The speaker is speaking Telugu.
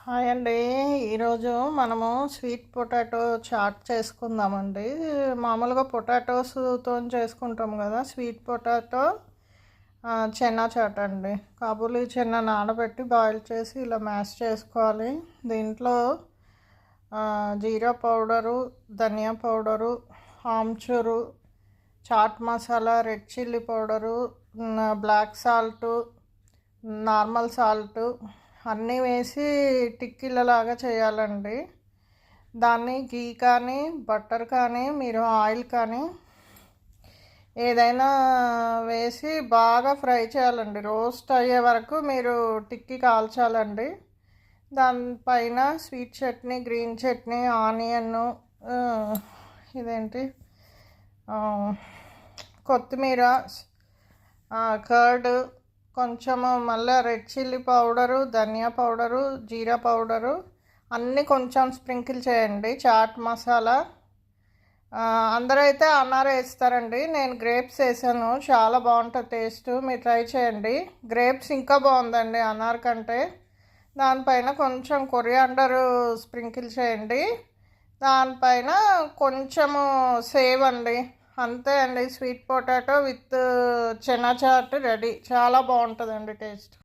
హాయ్ అండి. ఈరోజు మనము స్వీట్ పొటాటో చాట్ చేసుకుందామండి. మామూలుగా పొటాటోస్తో చేసుకుంటాం కదా, స్వీట్ పొటాటో చెన్నా చాట్ అండి. కాబూలీ చెన్నా నానబెట్టి బాయిల్ చేసి ఇలా మ్యాష్ చేసుకోవాలి. దీంట్లో జీరా పౌడరు, ధనియా పౌడరు, ఆమ్చూరు, చాట్ మసాలా, red chilli powder, black salt, normal salt అన్నీ వేసి టిక్కీలలాగా చేయాలండి. దాన్ని గీ కానీ బటర్ కానీ మీరు ఆయిల్ కానీ ఏదైనా వేసి బాగా ఫ్రై చేయాలండి. రోస్ట్ అయ్యే వరకు మీరు టిక్కీ కాల్చాలండి. దానిపైన sweet chutney, green chutney, onion, ఇదేంటి కొత్తిమీర, కర్డ్, కొంచెము మళ్ళీ రెడ్ చిల్లీ పౌడరు, ధనియా పౌడరు, జీరా పౌడరు అన్నీ కొంచెం స్ప్రింకిల్ చేయండి. చాట్ మసాలా అందరూ అయితే అనార్ వేస్తారండి. నేను గ్రేప్స్ వేసాను, చాలా బాగుంటుంది టేస్ట్. మీరు ట్రై చేయండి. గ్రేప్స్ ఇంకా బాగుందండి అనార్ కంటే. దానిపైన కొంచెం కొరియాండర్ స్ప్రింకిల్ చేయండి. దానిపైన కొంచెము సేవ్ అండి. అంతే అండి, sweet potato with chana chaat ready. చాలా బాగుంటుందండి టేస్ట్.